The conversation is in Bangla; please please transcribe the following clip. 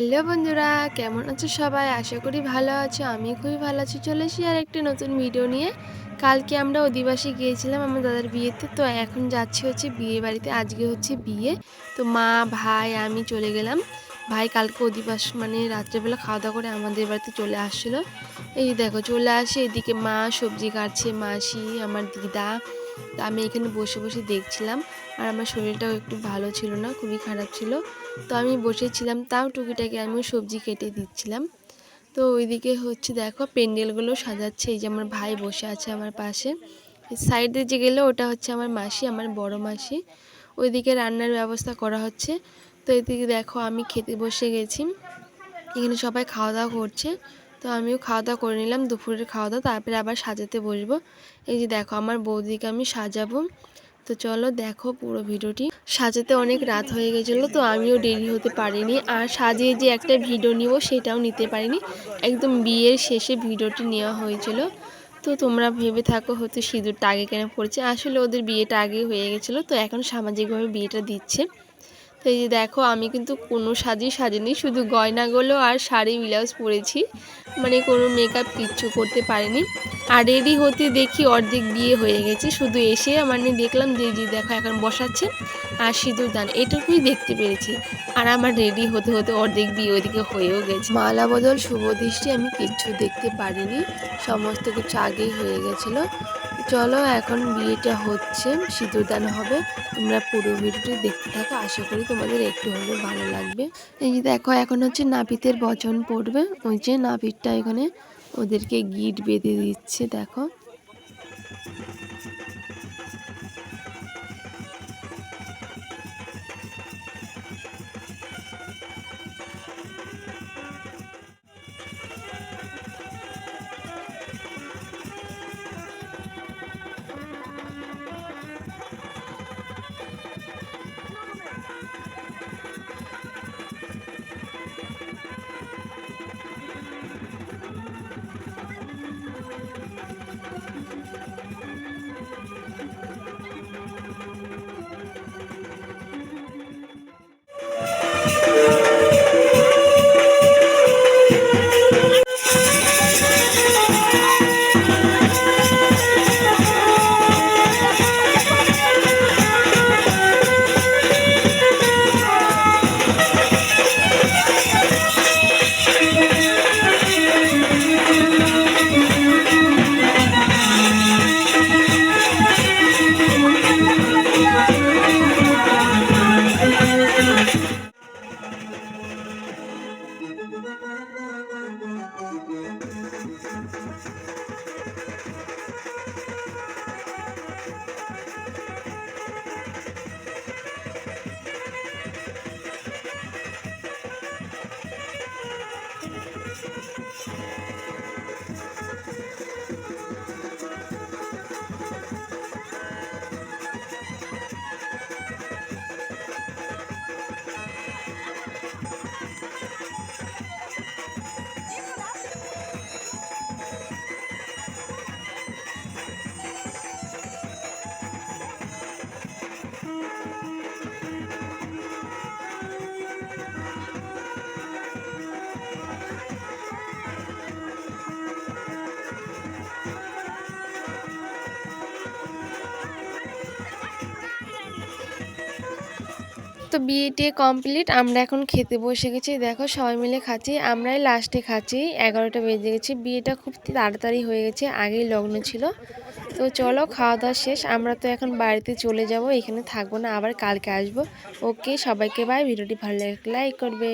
হ্যালো বন্ধুরা, কেমন আছো সবাই? আশা করি ভালো আছো। আমি খুবই ভালো আছি। চলে এসেছি আর একটা নতুন ভিডিও নিয়ে। কালকে আমরা অধিবাসে গিয়েছিলাম আমার দাদার বিয়েতে। তো এখন যাচ্ছি হচ্ছে বিয়ে বাড়িতে। আজকে হচ্ছে বিয়ে। তো মা, ভাই, আমি চলে গেলাম। ভাই কালকে অধিবাস মানে রাত্রেবেলা খাওয়া দাওয়া করে আমাদের বাড়িতে চলে আসছিলো। এই দেখো চলে আসে, এদিকে মা সবজি কাটছে, মাসি, আমার দিদা। তো আমি এখানে বসে বসে দেখছিলাম। আর আমার শরীরটাও একটু ভালো ছিল না, খুবই খারাপ ছিল। তো আমি বসেছিলাম, তাও টুকিটাকি আমিও সবজি কেটে দিচ্ছিলাম। তো ওইদিকে হচ্ছে দেখো প্যান্ডেলগুলো সাজাচ্ছে। এই যে আমার ভাই বসে আছে আমার পাশে। সাইডে যে গেলে ওটা হচ্ছে আমার মাসি, আমার বড় মাসি। ওইদিকে রান্নার ব্যবস্থা করা হচ্ছে। তো এদিকে দেখো আমি খেতে বসে গেছি। এখানে সবাই খাওয়া দাওয়া করছে। তো আমিও খাওয়া দাওয়া করে নিলাম, দুপুরের খাওয়া দাওয়া। তারপরে আবার সাজাতে বসবো। এই যে দেখো আমার বৌদিকে আমি সাজাবো। তো চলো দেখো পুরো ভিডিওটি। সাজাতে অনেক রাত হয়ে গেছিলো, তো আমিও দেরি হতে পারিনি। আর সাজিয়ে যে একটা ভিডিও নিব সেটাও নিতে পারিনি। একদম বিয়ের শেষে ভিডিওটি নেওয়া হয়েছিল। তো তোমরা ভেবে থাকো হয়তো সিঁদুরটা আগে কেন পড়েছে, আসলে ওদের বিয়েটা আগে হয়ে গেছিলো, তো এখন সামাজিকভাবে বিয়েটা দিচ্ছে। তো এই যে দেখো আমি কিন্তু কোনো সাজিনি, শুধু গয়নাগুলো আর শাড়ি ব্লাউজ পরেছি, মানে কোনো মেকআপ কিচ্ছু করতে পারিনি। আর রেডি হতে দেখি অর্ধেক বিয়ে হয়ে গেছে, শুধু এসে মানে দেখলাম যে দেখো এখন বসাচ্ছে আর সিঁদুর দান, এটুকুই দেখতে পেরেছি। আর আমার রেডি হতে হতে অর্ধেক বিয়ে ওইদিকে হয়েও গেছে। মালা বদল শুভ দৃষ্টি আমি কিচ্ছু দেখতে পারিনি, সমস্ত কিছু আগেই হয়ে গেছিলো। চলো এখন বিয়েটা হচ্ছে, সিঁদুরদান হবে। তোমরা পুরো ভিডিওটি দেখতে থাকো, আশা করি তোমাদের একটু হলেও ভালো লাগবে। এই যে দেখো এখন হচ্ছে নাপিতের বচন পড়বে। ওই যে নাপিতটা এখানে ওদেরকে গিট বেঁধে দিচ্ছে দেখো। তো বিয়েটি কমপ্লিট, আমরা এখন খেতে বসে গেছি। দেখো সবাই মিলে খাচ্ছি, আমরাই লাস্টে খাচ্ছি। 11টা বেজে গেছে, বিয়েটা খুব তাড়াতাড়ি হয়ে গেছে, আগেই লগ্ন ছিল। তো চলো খাওয়া দাওয়া শেষ, আমরা তো এখন বাড়িতে চলে যাব, এখানে থাকবো না, আবার কালকে আসবো। ওকে সবাইকে বাই, ভিডিওটি ভালো লাগলে লাইক করবে।